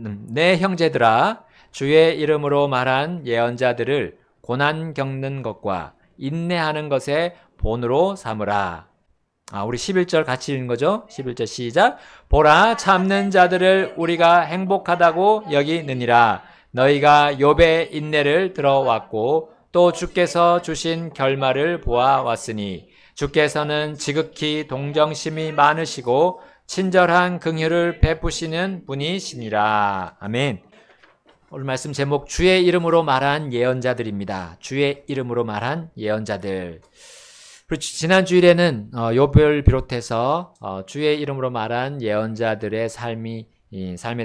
내 형제들아 주의 이름으로 말한 예언자들을 고난 겪는 것과 인내하는 것에 본으로 삼으라. 우리 11절 같이 읽는 거죠? 11절 시작. 보라 참는 자들을 우리가 행복하다고 여기느니라. 너희가 욥의 인내를 들어왔고 또 주께서 주신 결말을 보아왔으니 주께서는 지극히 동정심이 많으시고 친절한 긍휼을 베푸시는 분이시니라. 아멘. 오늘 말씀 제목 주의 이름으로 말한 예언자들입니다. 주의 이름으로 말한 예언자들. 지난 주일에는 욥을 비롯해서 주의 이름으로 말한 예언자들의 삶에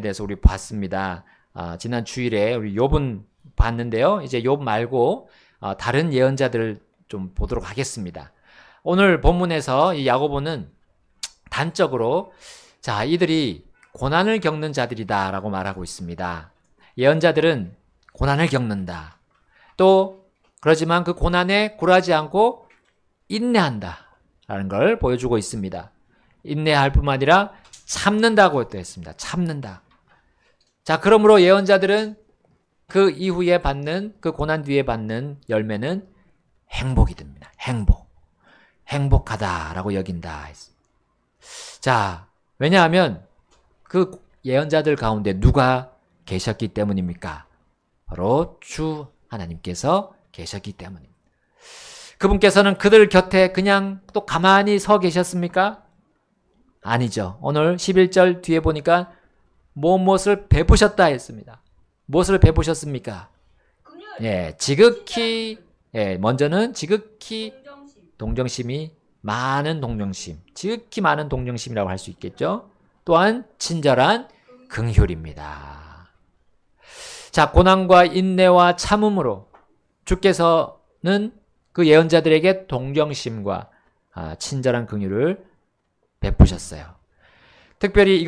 대해서 우리 봤습니다. 지난 주일에 우리 욥은 봤는데요. 이제 욥 말고 다른 예언자들을 좀 보도록 하겠습니다. 오늘 본문에서 이 야고보는 단적으로 이들이 고난을 겪는 자들이다라고 말하고 있습니다. 예언자들은 고난을 겪는다. 또 그러지만 그 고난에 굴하지 않고 인내한다라는 걸 보여주고 있습니다. 인내할 뿐만 아니라 참는다고 또 했습니다. 참는다. 그러므로 예언자들은 그 이후에 받는, 그 고난 뒤에 받는 열매는 행복이 됩니다. 행복하다라고 여긴다. 왜냐하면 그 예언자들 가운데 누가 계셨기 때문입니까? 바로 주 하나님께서 계셨기 때문입니다. 그분께서는 그들 곁에 그냥 또 가만히 서 계셨습니까? 아니죠. 오늘 11절 뒤에 보니까 무엇을 베푸셨다 했습니다. 무엇을 베푸셨습니까? 지극히, 먼저는 지극히 동정심이 많은 동정심, 지극히 많은 동정심이라고 할 수 있겠죠. 또한 친절한 긍휼입니다. 고난과 인내와 참음으로 주께서는 그 예언자들에게 동정심과 친절한 긍휼을 베푸셨어요. 특별히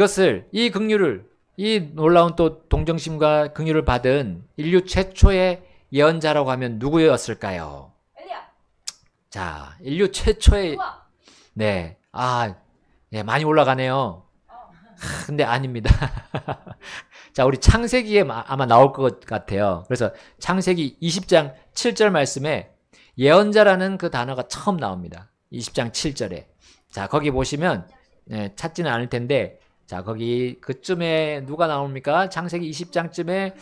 이 긍휼을, 이 놀라운 또 동정심과 긍휼을 받은 인류 최초의 예언자라고 하면 누구였을까요? 인류 최초의, 많이 올라가네요. 근데 아닙니다. 우리 창세기에 아마 나올 것 같아요. 그래서 창세기 20장 7절 말씀에 예언자라는 그 단어가 처음 나옵니다. 20장 7절에. 거기 보시면, 찾지는 않을 텐데, 거기 그쯤에 누가 나옵니까? 창세기 20장쯤에,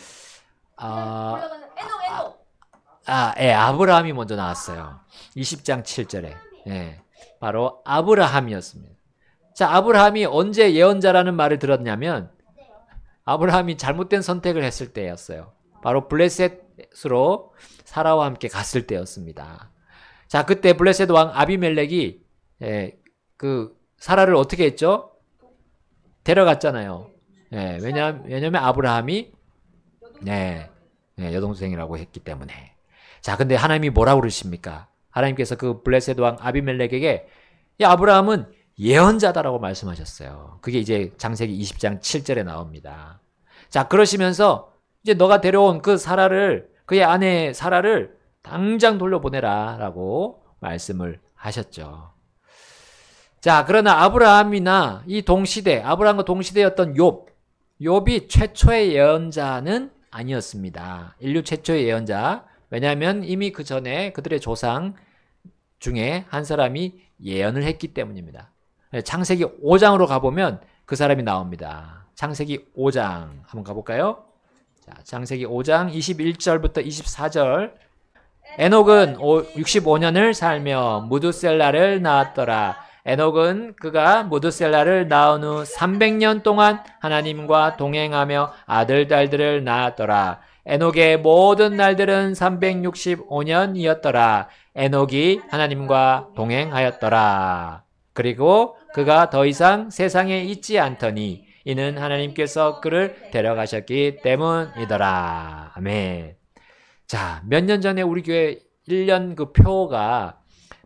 아브라함이 먼저 나왔어요. 20장 7절에. 바로 아브라함이었습니다. 아브라함이 언제 예언자라는 말을 들었냐면, 아브라함이 잘못된 선택을 했을 때였어요. 바로 블레셋으로 사라와 함께 갔을 때였습니다. 그때 블레셋 왕 아비멜렉이 그 사라를 어떻게 했죠? 데려갔잖아요. 왜냐하면 아브라함이 여동생이라고 했기 때문에. 근데 하나님이 뭐라고 그러십니까? 하나님께서 그 블레셋 왕 아비멜렉에게 아브라함은 예언자다라고 말씀하셨어요. 그게 이제 창세기 20장 7절에 나옵니다. 그러시면서 이제 너가 데려온 그 사라를, 그의 아내 사라를 당장 돌려보내라라고 말씀을 하셨죠. 그러나 아브라함이나 아브라함과 동시대였던 욥이 최초의 예언자는 아니었습니다. 인류 최초의 예언자. 왜냐하면 이미 그 전에 그들의 조상 중에 한 사람이 예언을 했기 때문입니다. 창세기 5장으로 가보면 그 사람이 나옵니다. 창세기 5장 한번 가볼까요? 창세기 5장 21절부터 24절. 에녹은 65년을 살며 무두셀라를 낳았더라. 에녹은 그가 무두셀라를 낳은 후 300년 동안 하나님과 동행하며 아들, 딸들을 낳았더라. 에녹의 모든 날들은 365년이었더라. 에녹이 하나님과 동행하였더라. 그리고 그가 더 이상 세상에 있지 않더니 이는 하나님께서 그를 데려가셨기 때문이더라. 아멘. 몇 년 전에 우리 교회 1년 그 표가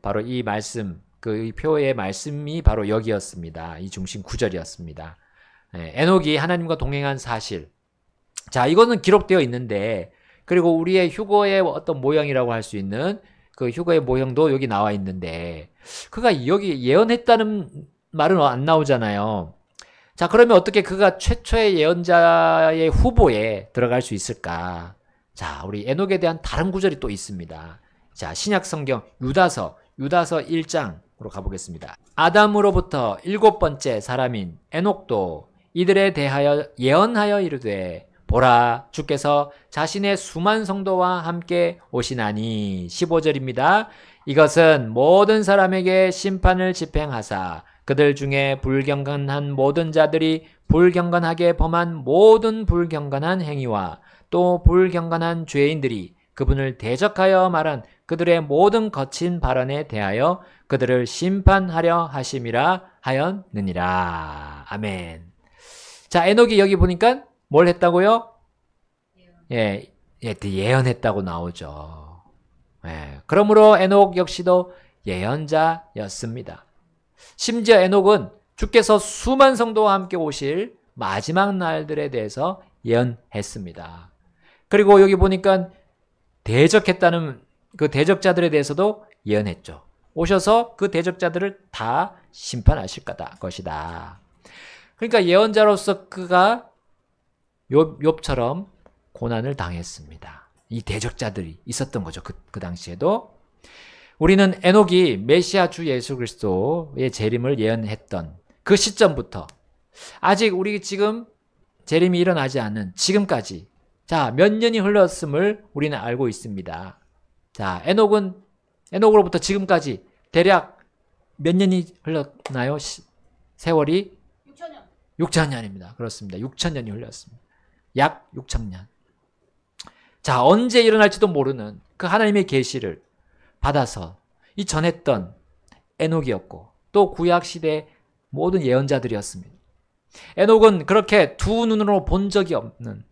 바로 이 말씀, 그 표의 말씀이 바로 여기였습니다. 이 중심 구절이었습니다. 에녹이 하나님과 동행한 사실. 이거는 기록되어 있는데, 그리고 우리의 휴거의 어떤 모형이라고 할 수 있는 그 휴거의 모형도 여기 나와 있는데, 그가 여기 예언했다는 말은 안 나오잖아요. 자, 그러면 어떻게 그가 최초의 예언자의 후보에 들어갈 수 있을까? 자, 우리 에녹에 대한 다른 구절이 또 있습니다. 자, 신약 성경 유다서 1장으로 가보겠습니다. 아담으로부터 7번째 사람인 에녹도 이들에 대하여 예언하여 이르되 보라 주께서 자신의 수만 성도와 함께 오시나니 15절입니다. 이것은 모든 사람에게 심판을 집행하사 그들 중에 불경건한 모든 자들이 불경건하게 범한 모든 불경건한 행위와 또 불경건한 죄인들이 그분을 대적하여 말한 그들의 모든 거친 발언에 대하여 그들을 심판하려 하심이라 하였느니라. 아멘. 자, 에녹이 여기 보니까 뭘 했다고요? 예언했다고 나오죠. 그러므로 에녹 역시도 예언자였습니다. 심지어 에녹은 주께서 수만 성도와 함께 오실 마지막 날들에 대해서 예언했습니다. 그리고 여기 보니까 대적했다는 그 대적자들에 대해서도 예언했죠. 오셔서 그 대적자들을 다 심판하실 것이다. 그러니까 예언자로서 그가 욥처럼 고난을 당했습니다. 이 대적자들이 있었던 거죠. 그 당시에도. 우리는 에녹이 메시아 주 예수 그리스도의 재림을 예언했던 그 시점부터 아직 우리 지금 재림이 일어나지 않은 지금까지 자, 몇 년이 흘렀음을 우리는 알고 있습니다. 자, 에녹으로부터 지금까지 대략 몇 년이 흘렀나요? 세월이 6천년입니다. 그렇습니다. 6천년이 흘렀습니다. 약 6천년. 자, 언제 일어날지도 모르는 그 하나님의 계시를 받아서 이 전했던 에녹이었고 또 구약시대 모든 예언자들이었습니다. 에녹은 그렇게 두 눈으로 본 적이 없는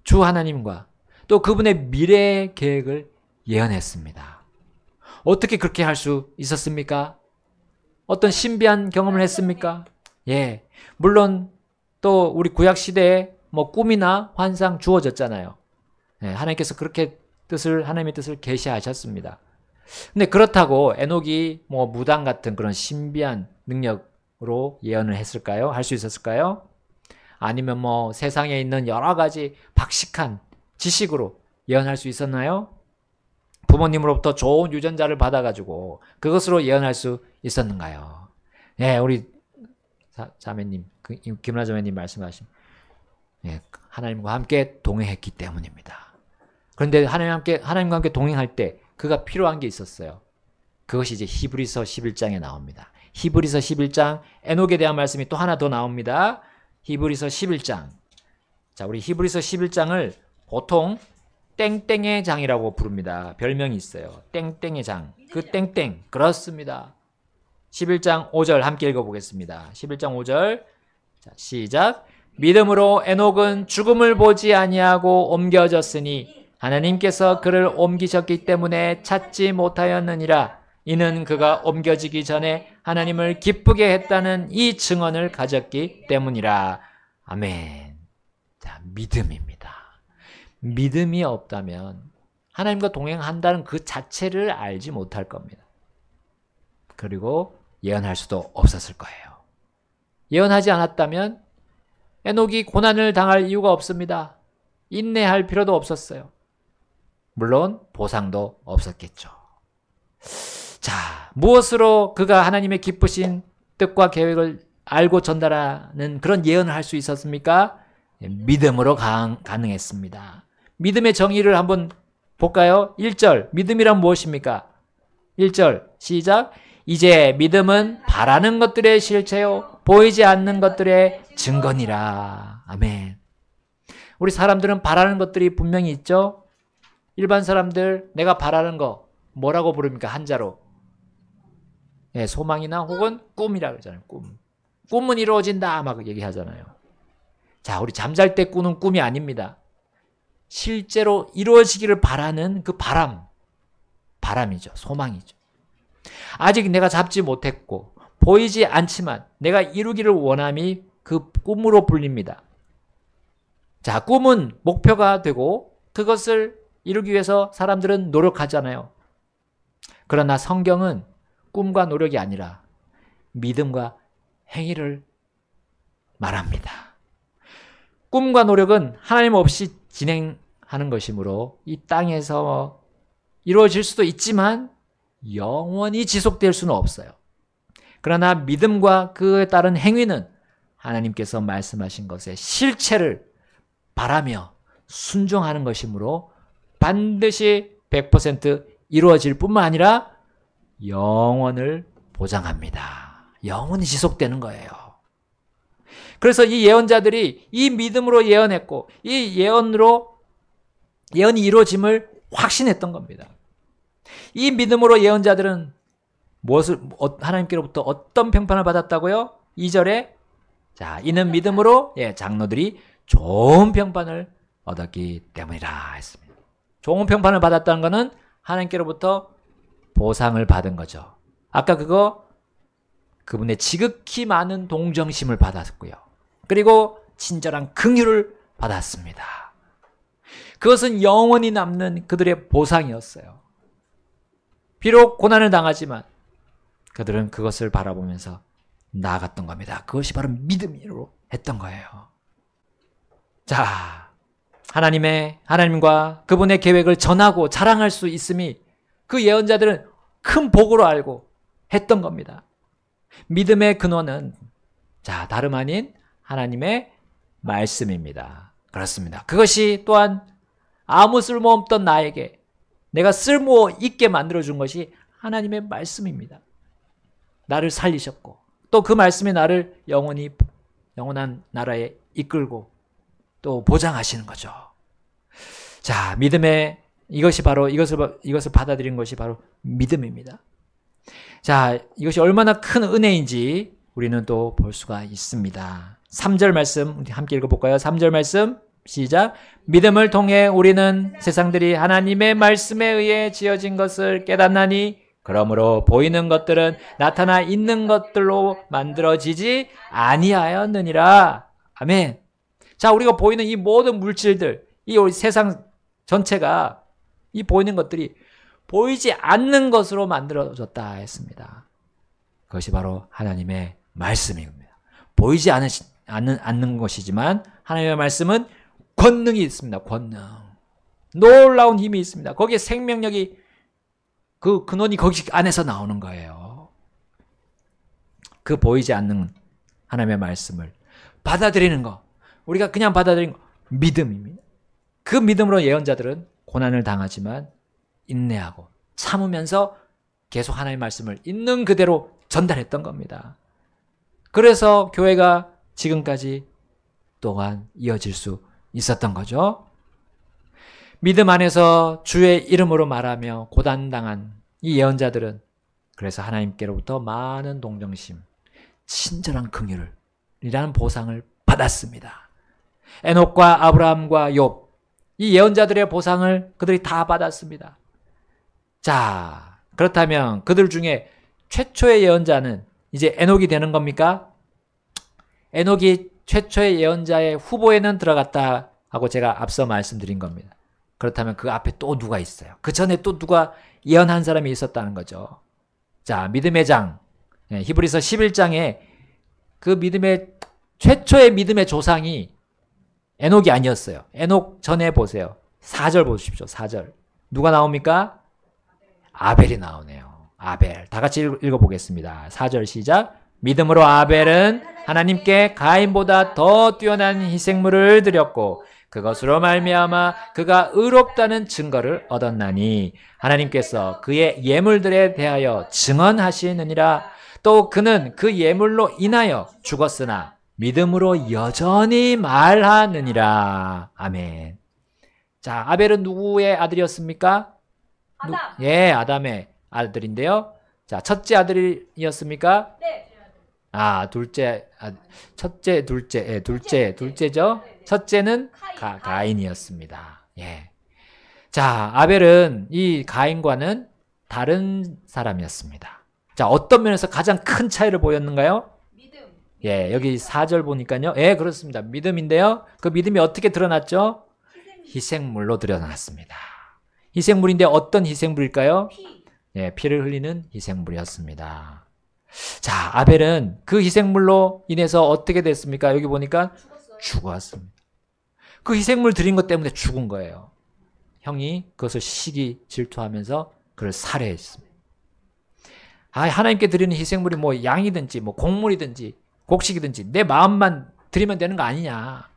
주 하나님과 또 그분의 미래 계획을 예언했습니다. 어떻게 그렇게 할 수 있었습니까? 어떤 신비한 경험을 했습니까? 물론 또 우리 구약시대에 뭐 꿈이나 환상 주어졌잖아요. 하나님께서 그렇게 하나님의 뜻을 계시하셨습니다. 근데 그렇다고 에녹이 뭐 무당 같은 그런 신비한 능력으로 예언을 했을까요? 할 수 있었을까요? 아니면 뭐 세상에 있는 여러 가지 박식한 지식으로 예언할 수 있었나요? 부모님으로부터 좋은 유전자를 받아가지고 그것으로 예언할 수 있었는가요? 우리 자매님, 김은아 자매님 말씀하신 하나님과 함께 동행했기 때문입니다. 그런데 하나님과 함께 동행할 때 그가 필요한 게 있었어요. 그것이 이제 히브리서 11장에 나옵니다. 히브리서 11장 에녹에 대한 말씀이 또 하나 더 나옵니다. 히브리서 11장. 자, 우리 히브리서 11장을 보통 땡땡의 장이라고 부릅니다. 별명이 있어요. 땡땡의 장. 그 땡땡. 그렇습니다. 11장 5절 함께 읽어보겠습니다. 11장 5절. 자, 시작. 믿음으로 에녹은 죽음을 보지 아니하고 옮겨졌으니 하나님께서 그를 옮기셨기 때문에 찾지 못하였느니라. 이는 그가 옮겨지기 전에 하나님을 기쁘게 했다는 이 증언을 가졌기 때문이라. 아멘. 자, 믿음입니다. 믿음이 없다면 하나님과 동행한다는 그 자체를 알지 못할 겁니다. 그리고 예언할 수도 없었을 거예요. 예언하지 않았다면 에녹이 고난을 당할 이유가 없습니다. 인내할 필요도 없었어요. 물론 보상도 없었겠죠. 자, 무엇으로 그가 하나님의 기쁘신 뜻과 계획을 알고 전달하는 그런 예언을 할 수 있었습니까? 믿음으로 가능했습니다. 믿음의 정의를 한번 볼까요? 1절, 믿음이란 무엇입니까? 1절, 시작. 이제 믿음은 바라는 것들의 실체요 보이지 않는 것들의 증거니라. 아멘. 우리 사람들은 바라는 것들이 분명히 있죠? 일반 사람들 내가 바라는 거 뭐라고 부릅니까? 한자로. 소망이나 혹은 꿈이라고 그러잖아요. 꿈은 이루어진다 막 얘기하잖아요. 자, 우리 잠잘 때 꾸는 꿈이 아닙니다. 실제로 이루어지기를 바라는 그 바람이죠. 소망이죠. 아직 내가 잡지 못했고 보이지 않지만 내가 이루기를 원함이 그 꿈으로 불립니다. 자, 꿈은 목표가 되고 그것을 이루기 위해서 사람들은 노력하잖아요. 그러나 성경은 꿈과 노력이 아니라 믿음과 행위를 말합니다. 꿈과 노력은 하나님 없이 진행하는 것이므로 이 땅에서 이루어질 수도 있지만 영원히 지속될 수는 없어요. 그러나 믿음과 그에 따른 행위는 하나님께서 말씀하신 것의 실체를 바라며 순종하는 것이므로 반드시 100% 이루어질 뿐만 아니라 영원을 보장합니다. 영원히 지속되는 거예요. 그래서 이 예언자들이 이 믿음으로 예언했고 이 예언이 이루어짐을 확신했던 겁니다. 이 믿음으로 예언자들은 하나님께로부터 어떤 평판을 받았다고요? 2절에 자, 이는 믿음으로 장로들이 좋은 평판을 얻었기 때문이라 했습니다. 좋은 평판을 받았다는 것은 하나님께로부터 보상을 받은 거죠. 아까 그분의 지극히 많은 동정심을 받았고요. 그리고 친절한 긍휼을 받았습니다. 그것은 영원히 남는 그들의 보상이었어요. 비록 고난을 당하지만 그들은 그것을 바라보면서 나아갔던 겁니다. 그것이 바로 믿음으로 했던 거예요. 자, 하나님과 그분의 계획을 전하고 자랑할 수 있음이 그 예언자들은 큰 복으로 알고 했던 겁니다. 믿음의 근원은 자, 다름 아닌 하나님의 말씀입니다. 그렇습니다. 그것이 또한 아무 쓸모없던 나에게 내가 쓸모 있게 만들어준 것이 하나님의 말씀입니다. 나를 살리셨고 또 그 말씀이 나를 영원한 나라에 이끌고 또 보장하시는 거죠. 자, 믿음의 이것을 받아들인 것이 바로 믿음입니다. 자, 이것이 얼마나 큰 은혜인지 우리는 또 볼 수가 있습니다. 3절 말씀 우리 함께 읽어볼까요? 3절 말씀 시작. 믿음을 통해 우리는 세상들이 하나님의 말씀에 의해 지어진 것을 깨닫나니 그러므로 보이는 것들은 나타나 있는 것들로 만들어지지 아니하였느니라. 아멘. 자, 우리가 보이는 이 모든 물질들, 이 우리 세상 전체가 이 보이는 것들이 보이지 않는 것으로 만들어졌다 했습니다. 그것이 바로 하나님의 말씀입니다. 보이지 않는 것이지만 하나님의 말씀은 권능이 있습니다. 권능. 놀라운 힘이 있습니다. 거기에 생명력이 그 근원이 거기 안에서 나오는 거예요. 그 보이지 않는 하나님의 말씀을 받아들이는 거. 우리가 그냥 받아들이는 거. 믿음입니다. 그 믿음으로 예언자들은 고난을 당하지만 인내하고 참으면서 계속 하나님의 말씀을 있는 그대로 전달했던 겁니다. 그래서 교회가 지금까지 또한 이어질 수 있었던 거죠. 믿음 안에서 주의 이름으로 말하며 고난당한 이 예언자들은 그래서 하나님께로부터 많은 동정심, 친절한 긍휼이라는 보상을 받았습니다. 에녹과 아브라함과 욥, 이 예언자들의 보상을 그들이 다 받았습니다. 자, 그렇다면 그들 중에 최초의 예언자는 이제 에녹이 되는 겁니까? 에녹이 최초의 예언자의 후보에는 들어갔다 하고 제가 앞서 말씀드린 겁니다. 그렇다면 그 앞에 또 누가 있어요? 그 전에 또 누가 예언한 사람이 있었다는 거죠. 자, 믿음의 장, 히브리서 11장에 그 최초의 믿음의 조상이 에녹이 아니었어요. 에녹 전에 보세요. 4절 보십시오. 4절. 누가 나옵니까? 아벨이 나오네요. 아벨. 다 같이 읽어보겠습니다. 4절 시작. 믿음으로 아벨은 하나님께 가인보다 더 뛰어난 희생물을 드렸고 그것으로 말미암아 그가 의롭다는 증거를 얻었나니 하나님께서 그의 예물들에 대하여 증언하시느니라. 또 그는 그 예물로 인하여 죽었으나 믿음으로 여전히 말하느니라. 아멘. 자, 아벨은 누구의 아들이었습니까? 아담. 예, 아담의 아들인데요. 자, 첫째 아들이었습니까? 네. 둘째죠. 첫째는 가인이었습니다. 예. 자, 아벨은 이 가인과는 다른 사람이었습니다. 자, 어떤 면에서 가장 큰 차이를 보였는가요? 믿음. 예, 여기 4절 보니까요. 예, 그렇습니다. 믿음인데요. 그 믿음이 어떻게 드러났죠? 희생물로 드러났습니다. 희생물인데 어떤 희생물일까요? 피. 예, 피를 흘리는 희생물이었습니다. 자, 아벨은 그 희생물로 인해서 어떻게 됐습니까? 여기 보니까 죽었습니다. 그 희생물 드린 것 때문에 죽은 거예요. 형이 그것을 시기 질투하면서 그를 살해했습니다. 하나님께 드리는 희생물이 뭐 양이든지 뭐 곡물이든지 곡식이든지 내 마음만 드리면 되는 거 아니냐.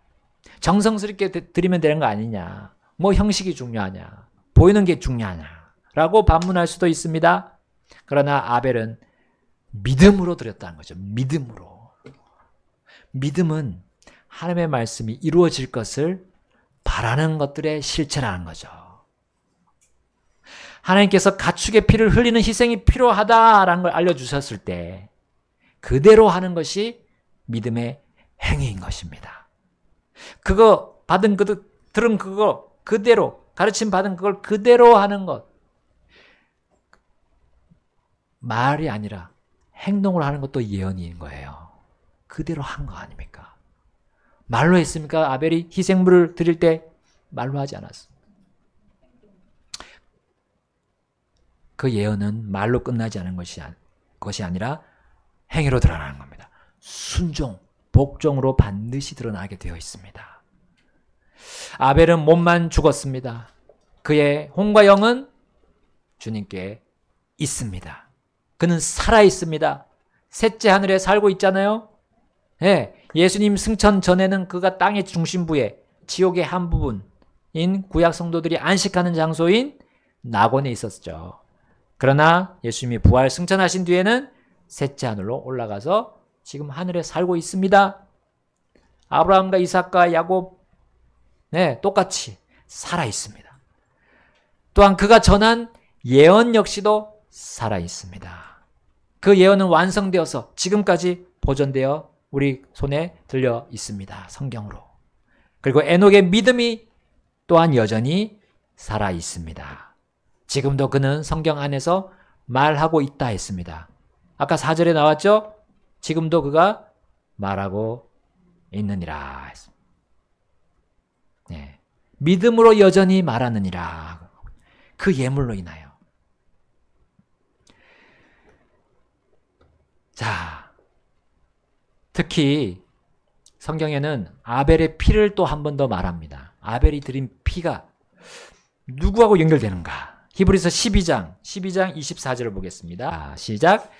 정성스럽게 드리면 되는 거 아니냐. 뭐 형식이 중요하냐. 보이는 게 중요하냐. 라고 반문할 수도 있습니다. 그러나 아벨은 믿음으로 드렸다는 거죠. 믿음으로. 믿음은 하나님의 말씀이 이루어질 것을 바라는 것들의 실체라는 거죠. 하나님께서 가축의 피를 흘리는 희생이 필요하다라는 걸 알려주셨을 때 그대로 하는 것이 믿음의 행위인 것입니다. 그거 받은 들은 그거 그대로 가르침 받은 그걸 그대로 하는 것. 말이 아니라 행동을 하는 것도 예언인 거예요. 그대로 한 거 아닙니까? 말로 했습니까? 아벨이 희생물을 드릴 때 말로 하지 않았습니다. 그 예언은 말로 끝나지 않은 것이 아니라 행위로 드러나는 겁니다. 순종, 복종으로 반드시 드러나게 되어 있습니다. 아벨은 몸만 죽었습니다. 그의 혼과 영은 주님께 있습니다. 그는 살아 있습니다. 셋째 하늘에 살고 있잖아요. 네, 예수님 승천 전에는 그가 땅의 중심부에 지옥의 한 부분인 구약 성도들이 안식하는 장소인 낙원에 있었죠. 그러나 예수님이 부활 승천하신 뒤에는 셋째 하늘로 올라가서 지금 하늘에 살고 있습니다. 아브라함과 이삭과 야곱 똑같이 살아 있습니다. 또한 그가 전한 예언 역시도 살아 있습니다. 그 예언은 완성되어서 지금까지 보존되어 우리 손에 들려 있습니다. 성경으로. 그리고 에녹의 믿음이 또한 여전히 살아 있습니다. 지금도 그는 성경 안에서 말하고 있다 했습니다. 아까 4절에 나왔죠? 지금도 그가 말하고 있느니라. 네. 믿음으로 여전히 말하느니라. 그 예물로 인하여. 자, 특히 성경에는 아벨의 피를 또 한 번 더 말합니다. 아벨이 드린 피가 누구하고 연결되는가? 히브리서 12장 24절을 보겠습니다. 시작.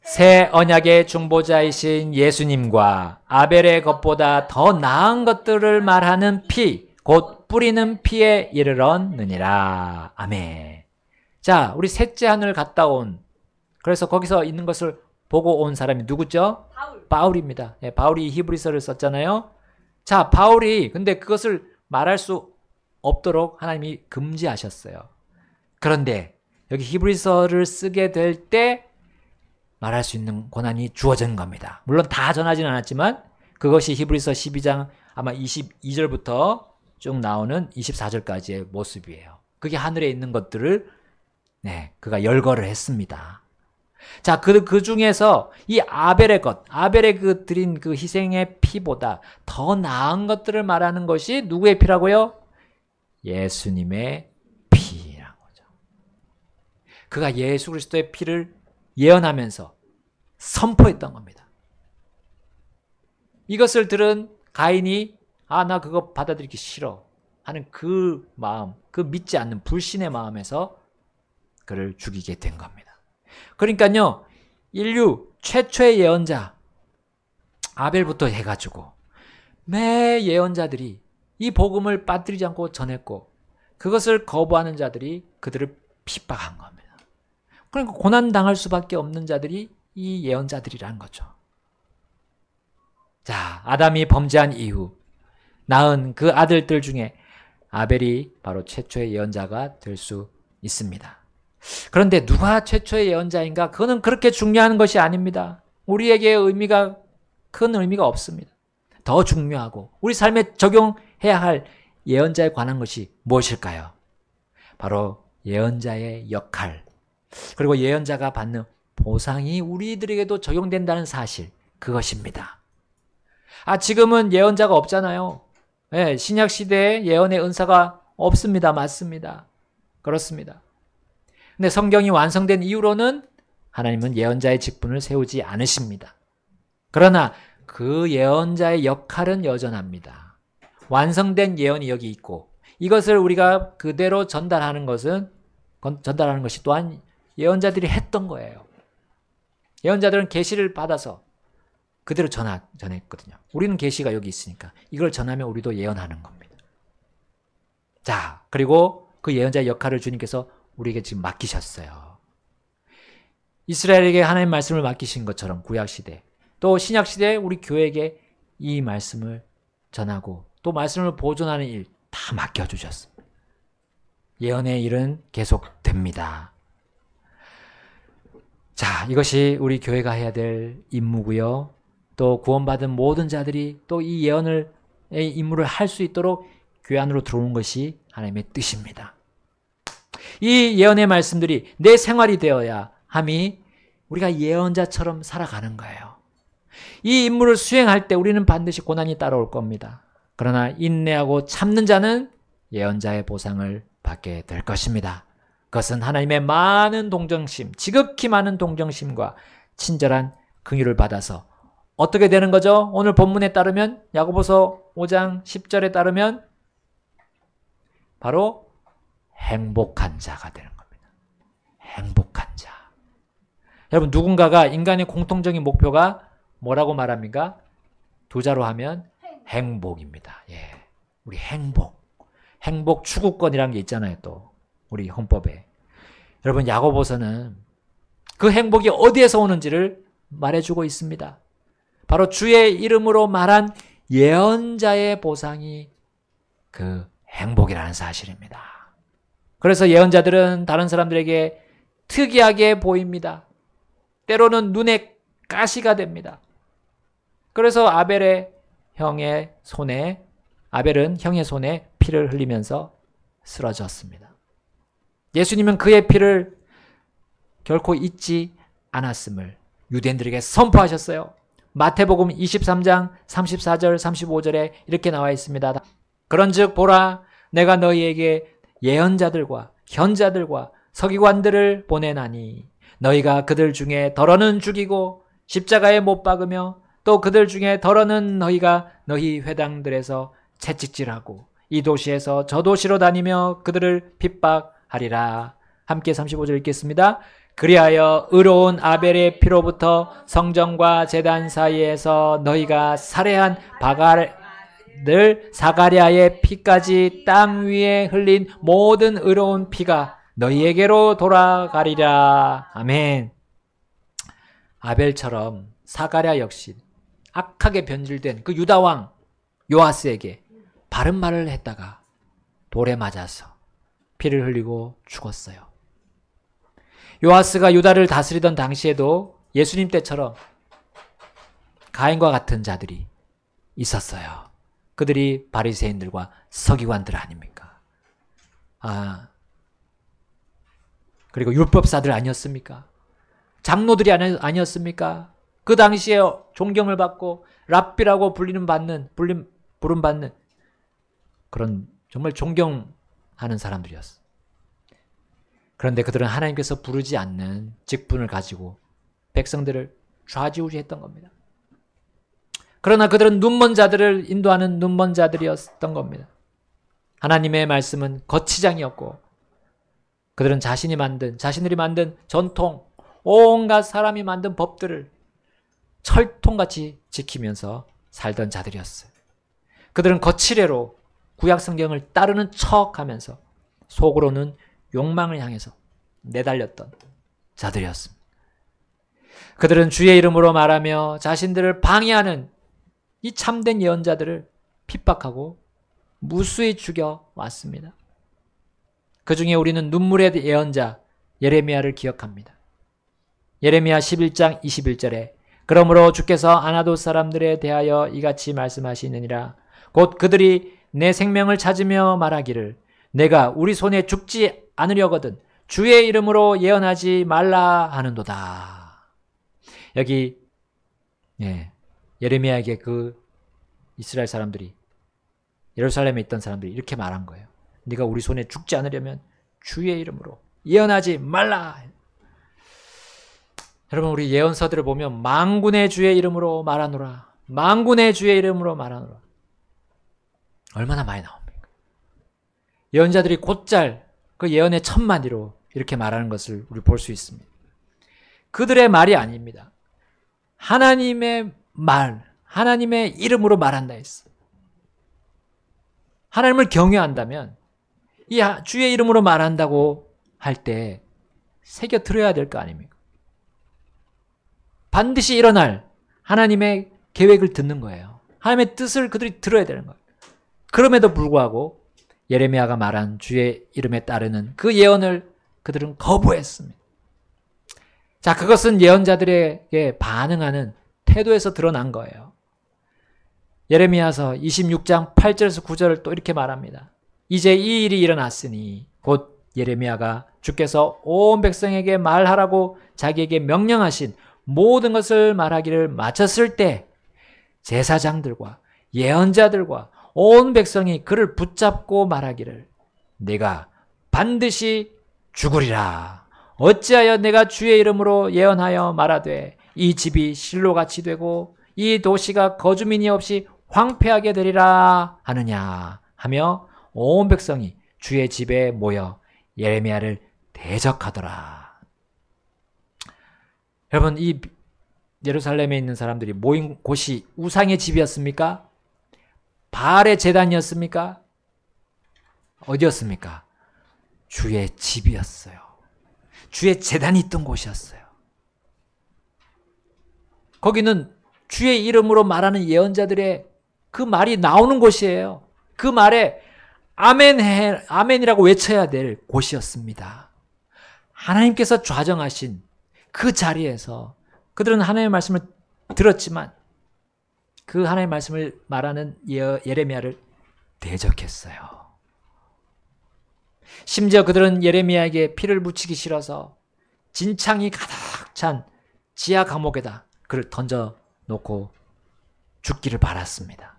새 언약의 중보자이신 예수님과 아벨의 것보다 더 나은 것들을 말하는 피, 곧 뿌리는 피에 이르렀느니라. 아멘. 자, 우리 셋째 하늘 갔다 온, 그래서 거기서 있는 것을 보고 온 사람이 누구죠? 바울입니다. 네, 바울이 히브리서를 썼잖아요. 자, 바울이 근데 그것을 말할 수 없도록 하나님이 금지하셨어요. 그런데 여기 히브리서를 쓰게 될 때 말할 수 있는 권한이 주어진 겁니다. 물론 다 전하지는 않았지만 그것이 히브리서 12장 아마 22절부터 쭉 나오는 24절까지의 모습이에요. 그게 하늘에 있는 것들을 그가 열거를 했습니다. 자, 그 중에서 이 아벨의 것, 아벨의 그 드린 그 희생의 피보다 더 나은 것들을 말하는 것이 누구의 피라고요? 예수님의 피라는 거죠. 그가 예수 그리스도의 피를 예언하면서 선포했던 겁니다. 이것을 들은 가인이 나 그거 받아들이기 싫어 하는 그 마음, 그 믿지 않는 불신의 마음에서 그를 죽이게 된 겁니다. 그러니까요, 인류 최초의 예언자 아벨부터 해가지고 매 예언자들이 이 복음을 빠뜨리지 않고 전했고 그것을 거부하는 자들이 그들을 핍박한 겁니다. 그러니까 고난당할 수밖에 없는 자들이 이 예언자들이라는 거죠. 자, 아담이 범죄한 이후 낳은 그 아들들 중에 아벨이 바로 최초의 예언자가 될 수 있습니다. 그런데 누가 최초의 예언자인가? 그거는 그렇게 중요한 것이 아닙니다. 우리에게 큰 의미가 없습니다. 더 중요하고 우리 삶에 적용해야 할 예언자에 관한 것이 무엇일까요? 바로 예언자의 역할, 그리고 예언자가 받는 보상이 우리들에게도 적용된다는 사실, 그것입니다. 지금은 예언자가 없잖아요. 신약 시대에 예언의 은사가 없습니다. 맞습니다. 그렇습니다. 근데 성경이 완성된 이후로는 하나님은 예언자의 직분을 세우지 않으십니다. 그러나 그 예언자의 역할은 여전합니다. 완성된 예언이 여기 있고 이것을 우리가 그대로 전달하는 것이 또한 예언자들이 했던 거예요. 예언자들은 계시를 받아서 그대로 전했거든요. 우리는 계시가 여기 있으니까 이걸 전하면 우리도 예언하는 겁니다. 자, 그리고 그 예언자의 역할을 주님께서 우리에게 지금 맡기셨어요. 이스라엘에게 하나님 말씀을 맡기신 것처럼 구약시대, 또 신약시대 우리 교회에게 이 말씀을 전하고 또 말씀을 보존하는 일 다 맡겨주셨습니다. 예언의 일은 계속됩니다. 자, 이것이 우리 교회가 해야 될 임무고요. 또 구원받은 모든 자들이 또 이 예언의 임무를 할 수 있도록 교회 안으로 들어오는 것이 하나님의 뜻입니다. 이 예언의 말씀들이 내 생활이 되어야 함이 우리가 예언자처럼 살아가는 거예요. 이 임무를 수행할 때 우리는 반드시 고난이 따라올 겁니다. 그러나 인내하고 참는 자는 예언자의 보상을 받게 될 것입니다. 그것은 하나님의 많은 동정심, 지극히 많은 동정심과 친절한 긍휼을 받아서 어떻게 되는 거죠? 오늘 본문에 따르면 야고보서 5장 10절에 따르면 바로 행복한 자가 되는 겁니다. 행복한 자. 여러분, 누군가가 인간의 공통적인 목표가 뭐라고 말합니까? 두 자로 하면 행복입니다. 예, 우리 행복 추구권이라는 게 있잖아요. 또 우리 헌법에. 여러분, 야고보서는 그 행복이 어디에서 오는지를 말해주고 있습니다. 바로 주의 이름으로 말한 예언자의 보상이 그 행복이라는 사실입니다. 그래서 예언자들은 다른 사람들에게 특이하게 보입니다. 때로는 눈에 가시가 됩니다. 그래서 아벨은 형의 손에 피를 흘리면서 쓰러졌습니다. 예수님은 그의 피를 결코 잊지 않았음을 유대인들에게 선포하셨어요. 마태복음 23장 34절 35절에 이렇게 나와 있습니다. 그런즉 보라, 내가 너희에게 예언자들과 현자들과 서기관들을 보내나니 너희가 그들 중에 덜어는 죽이고 십자가에 못 박으며 또 그들 중에 덜어는 너희가 너희 회당들에서 채찍질하고 이 도시에서 저 도시로 다니며 그들을 핍박하리라. 함께 35절 읽겠습니다. 그리하여 의로운 아벨의 피로부터 성전과 제단 사이에서 너희가 살해한 사가랴의 피까지 땅 위에 흘린 모든 의로운 피가 너희에게로 돌아가리라. 아멘. 아벨처럼 사가랴 역시 악하게 변질된 그 유다왕 요아스에게 바른 말을 했다가 돌에 맞아서 피를 흘리고 죽었어요. 요아스가 유다를 다스리던 당시에도 예수님 때처럼 가인과 같은 자들이 있었어요. 그들이 바리새인들과 서기관들 아닙니까? 그리고 율법사들 아니었습니까? 장로들이 아니었습니까? 그 당시에 존경을 받고 랍비라고 부름받는 그런 정말 존경하는 사람들이었어. 그런데 그들은 하나님께서 부르지 않는 직분을 가지고 백성들을 좌지우지했던 겁니다. 그러나 그들은 눈먼 자들을 인도하는 눈먼 자들이었던 겁니다. 하나님의 말씀은 거치장이었고 그들은 자신들이 만든 전통, 온갖 사람이 만든 법들을 철통같이 지키면서 살던 자들이었어요. 그들은 거칠애로 구약 성경을 따르는 척하면서 속으로는 욕망을 향해서 내달렸던 자들이었습니다. 그들은 주의 이름으로 말하며 자신들을 방해하는 이 참된 예언자들을 핍박하고 무수히 죽여왔습니다. 그 중에 우리는 눈물의 예언자 예레미야를 기억합니다. 예레미야 11장 21절에 그러므로 주께서 아나돗 사람들에 대하여 이같이 말씀하시느니라. 곧 그들이 내 생명을 찾으며 말하기를 내가 우리 손에 죽지 않으려거든 주의 이름으로 예언하지 말라 하는도다. 여기 예레미야에게 그 이스라엘 사람들이 예루살렘에 있던 사람들이 이렇게 말한 거예요. 네가 우리 손에 죽지 않으려면 주의 이름으로 예언하지 말라. 여러분 우리 예언서들을 보면 만군의 주의 이름으로 말하노라. 만군의 주의 이름으로 말하노라. 얼마나 많이 나옵니까? 예언자들이 곧잘 그 예언의 천마디로 이렇게 말하는 것을 우리 볼 수 있습니다. 그들의 말이 아닙니다. 하나님의 말, 하나님의 이름으로 말한다 했어. 하나님을 경외한다면 이 주의 이름으로 말한다고 할 때 새겨 들어야 될 거 아닙니까? 반드시 일어날 하나님의 계획을 듣는 거예요. 하나님의 뜻을 그들이 들어야 되는 거예요. 그럼에도 불구하고 예레미야가 말한 주의 이름에 따르는 그 예언을 그들은 거부했습니다. 자, 그것은 예언자들에게 반응하는 태도에서 드러난 거예요. 예레미야서 26장 8절에서 9절을 또 이렇게 말합니다. 이제 이 일이 일어났으니 곧 예레미야가 주께서 온 백성에게 말하라고 자기에게 명령하신 모든 것을 말하기를 마쳤을 때 제사장들과 예언자들과 온 백성이 그를 붙잡고 말하기를 내가 반드시 죽으리라. 어찌하여 내가 주의 이름으로 예언하여 말하되 이 집이 실로같이 되고 이 도시가 거주민이 없이 황폐하게 되리라 하느냐 하며 온 백성이 주의 집에 모여 예레미야를 대적하더라. 여러분 이 예루살렘에 있는 사람들이 모인 곳이 우상의 집이었습니까? 바알의 제단이었습니까? 어디였습니까? 주의 집이었어요. 주의 제단이 있던 곳이었어요. 거기는 주의 이름으로 말하는 예언자들의 그 말이 나오는 곳이에요. 그 말에 아멘이라고 외쳐야 될 곳이었습니다. 하나님께서 좌정하신 그 자리에서 그들은 하나님의 말씀을 들었지만 그 하나님의 말씀을 말하는 예레미야를 대적했어요. 심지어 그들은 예레미야에게 피를 묻히기 싫어서 진창이 가득 찬 지하 감옥에다 그를 던져놓고 죽기를 바랐습니다.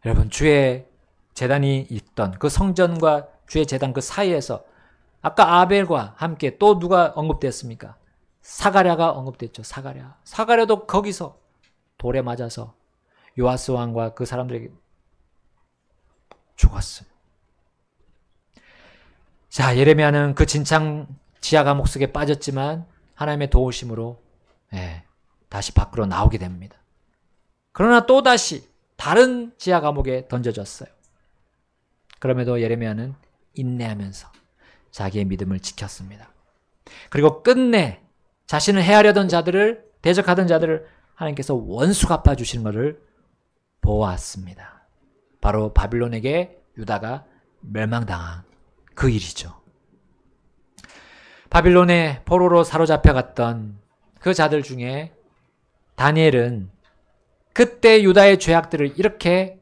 여러분 주의 제단이 있던 그 성전과 주의 제단 그 사이에서 아까 아벨과 함께 또 누가 언급됐습니까? 사가랴가 언급됐죠. 사가랴도 거기서 돌에 맞아서 요아스 왕과 그 사람들에게 죽었어요. 자, 예레미야는 그 진창 지하 감옥 속에 빠졌지만 하나님의 도우심으로 다시 밖으로 나오게 됩니다. 그러나 또다시 다른 지하 감옥에 던져졌어요. 그럼에도 예레미야는 인내하면서 자기의 믿음을 지켰습니다. 그리고 끝내 자신을 해하려던 자들을 대적하던 자들을 하나님께서 원수 갚아주시는 것을 보았습니다. 바로 바빌론에게 유다가 멸망당한 그 일이죠. 바빌론의 포로로 사로잡혀갔던 그 자들 중에 다니엘은 그때 유다의 죄악들을 이렇게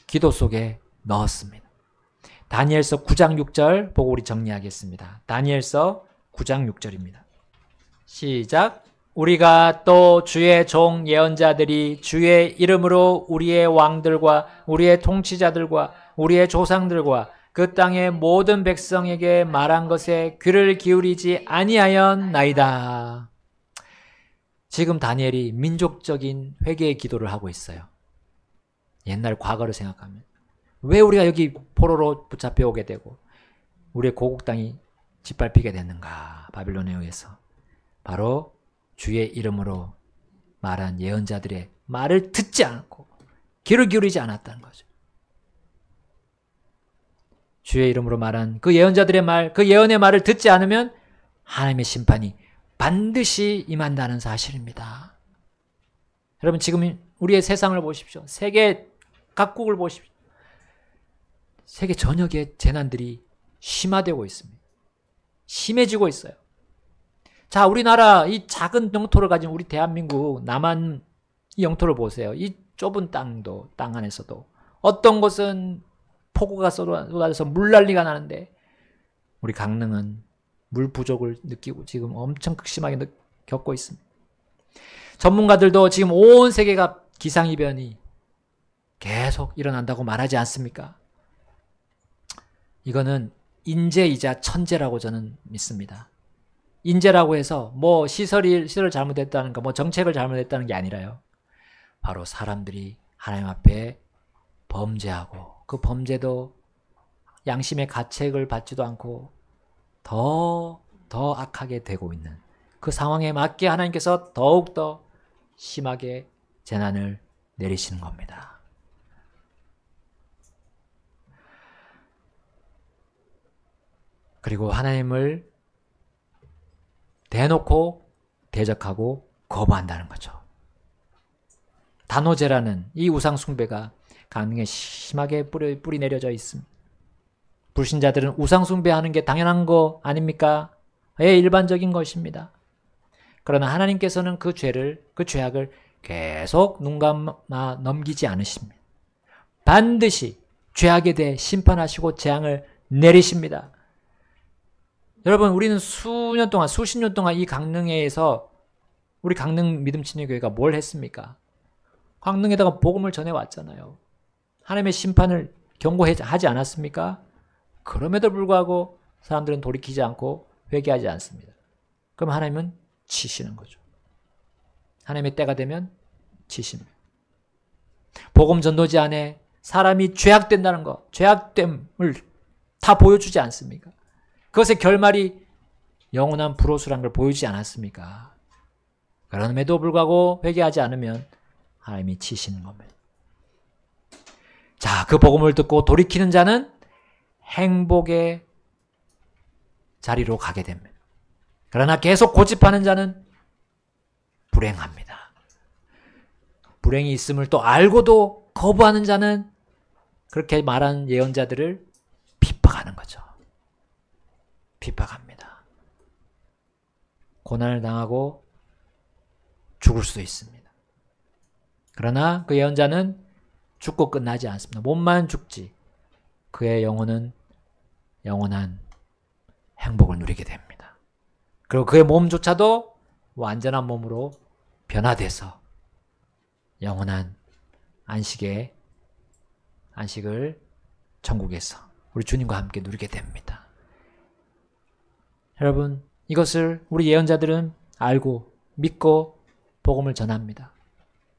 기도 속에 넣었습니다. 다니엘서 9장 6절 보고 우리 정리하겠습니다. 다니엘서 9장 6절입니다. 시작. 우리가 또 주의 종 예언자들이 주의 이름으로 우리의 왕들과 우리의 통치자들과 우리의 조상들과 그 땅의 모든 백성에게 말한 것에 귀를 기울이지 아니하였나이다. 지금 다니엘이 민족적인 회개의 기도를 하고 있어요. 옛날 과거를 생각하면 왜 우리가 여기 포로로 붙잡혀 오게 되고 우리의 고국 땅이 짓밟히게 됐는가? 바빌론에 의해서. 바로 주의 이름으로 말한 예언자들의 말을 듣지 않고 귀를 기울이지 않았다는 거죠. 주의 이름으로 말한 그 예언자들의 말, 그 예언의 말을 듣지 않으면 하나님의 심판이 반드시 임한다는 사실입니다. 여러분 지금 우리의 세상을 보십시오. 세계 각국을 보십시오. 세계 전역의 재난들이 심화되고 있습니다. 심해지고 있어요. 자, 우리나라 이 작은 영토를 가진 우리 대한민국 남한 이 영토를 보세요. 이 좁은 땅 안에서도 어떤 곳은 폭우가 쏟아져서 물난리가 나는데 우리 강릉은 물 부족을 느끼고 지금 엄청 극심하게 겪고 있습니다. 전문가들도 지금 온 세계가 기상이변이 계속 일어난다고 말하지 않습니까? 이거는 인재이자 천재라고 저는 믿습니다. 인재라고 해서 뭐 시설을 잘못했다는 거, 뭐 정책을 잘못했다는 게 아니라요. 바로 사람들이 하나님 앞에 범죄하고 그 범죄도 양심의 가책을 받지도 않고 더 악하게 되고 있는 그 상황에 맞게 하나님께서 더욱더 심하게 재난을 내리시는 겁니다. 그리고 하나님을 대놓고 대적하고 거부한다는 거죠. 단오제라는 이 우상숭배가 강릉에 심하게 뿌리 내려져 있습니다. 불신자들은 우상숭배하는 게 당연한 거 아닙니까? 일반적인 것입니다. 그러나 하나님께서는 그 죄악을 계속 눈 감아 넘기지 않으십니다. 반드시 죄악에 대해 심판하시고 재앙을 내리십니다. 여러분, 우리는 수십 년 동안 이 강릉에서 우리 강릉 믿음친유교회가 뭘 했습니까? 강릉에다가 복음을 전해왔잖아요. 하나님의 심판을 경고하지 않았습니까? 그럼에도 불구하고 사람들은 돌이키지 않고 회개하지 않습니다. 그럼 하나님은 치시는 거죠. 하나님의 때가 되면 치십니다. 복음 전도지 안에 사람이 죄악된다는 거, 죄악됨을 다 보여주지 않습니까? 그것의 결말이 영원한 불호수란 걸 보여주지 않았습니까? 그럼에도 불구하고 회개하지 않으면 하나님이 치시는 겁니다. 자, 그 복음을 듣고 돌이키는 자는 행복의 자리로 가게 됩니다. 그러나 계속 고집하는 자는 불행합니다. 불행이 있음을 또 알고도 거부하는 자는 그렇게 말한 예언자들을 핍박하는 거죠. 핍박합니다. 고난을 당하고 죽을 수도 있습니다. 그러나 그 예언자는 죽고 끝나지 않습니다. 몸만 죽지 그의 영혼은 영원한 행복을 누리게 됩니다. 그리고 그의 몸조차도 완전한 몸으로 변화돼서 영원한 안식을 천국에서 우리 주님과 함께 누리게 됩니다. 여러분, 이것을 우리 예언자들은 알고 믿고 복음을 전합니다.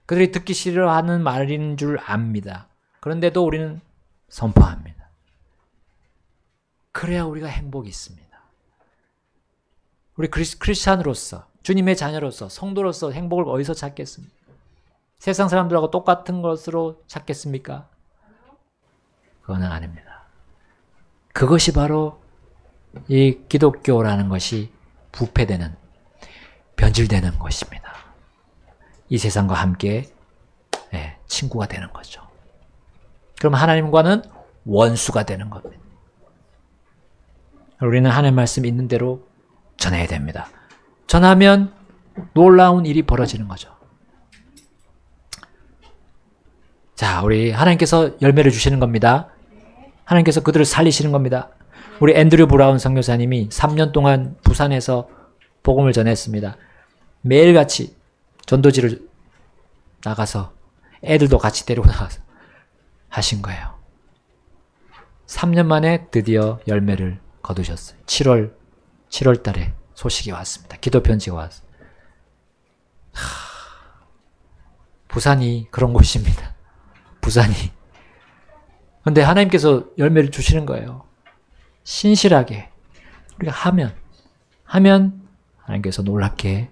그들이 듣기 싫어하는 말인 줄 압니다. 그런데도 우리는 선포합니다. 그래야 우리가 행복이 있습니다. 우리 크리스찬으로서, 주님의 자녀로서, 성도로서 행복을 어디서 찾겠습니까? 세상 사람들하고 똑같은 것으로 찾겠습니까? 그거는 아닙니다. 그것이 바로 이 기독교라는 것이 부패되는, 변질되는 것입니다. 이 세상과 함께 친구가 되는 거죠. 그럼 하나님과는 원수가 되는 겁니다. 우리는 하나님 말씀 있는 대로 전해야 됩니다. 전하면 놀라운 일이 벌어지는 거죠. 자, 우리 하나님께서 열매를 주시는 겁니다. 하나님께서 그들을 살리시는 겁니다. 우리 앤드류 브라운 선교사님이 3년 동안 부산에서 복음을 전했습니다. 매일같이 전도지를 나가서 애들도 같이 데리고 나가서 하신 거예요. 3년 만에 드디어 열매를 거두셨어요. 7월 달에 소식이 왔습니다. 기도 편지가 왔어요. 부산이 그런 곳입니다. 부산이. 근데 하나님께서 열매를 주시는 거예요. 신실하게 우리가 하면 하나님께서 놀랍게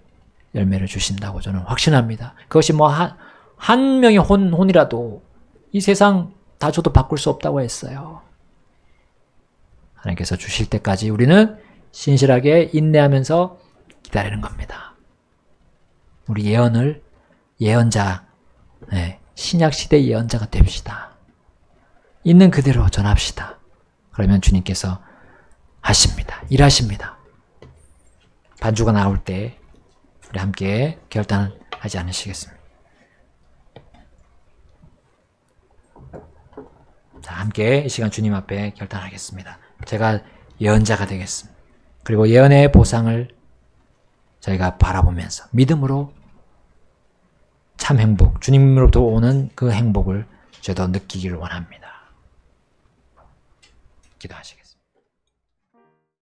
열매를 주신다고 저는 확신합니다. 그것이 뭐 한 명의 혼이라도 이 세상 다 줘도 바꿀 수 없다고 했어요. 하나님께서 주실 때까지 우리는 신실하게 인내하면서 기다리는 겁니다. 우리 예언자, 신약시대 예언자가 됩시다. 있는 그대로 전합시다. 그러면 주님께서 하십니다. 일하십니다. 반주가 나올 때 우리 함께 결단하지 않으시겠습니까? 자, 함께 이 시간 주님 앞에 결단하겠습니다. 제가 예언자가 되겠습니다. 그리고 예언의 보상을 저희가 바라보면서 믿음으로 참 행복, 주님으로부터 오는 그 행복을 저도 느끼기를 원합니다. 기도하시겠습니다.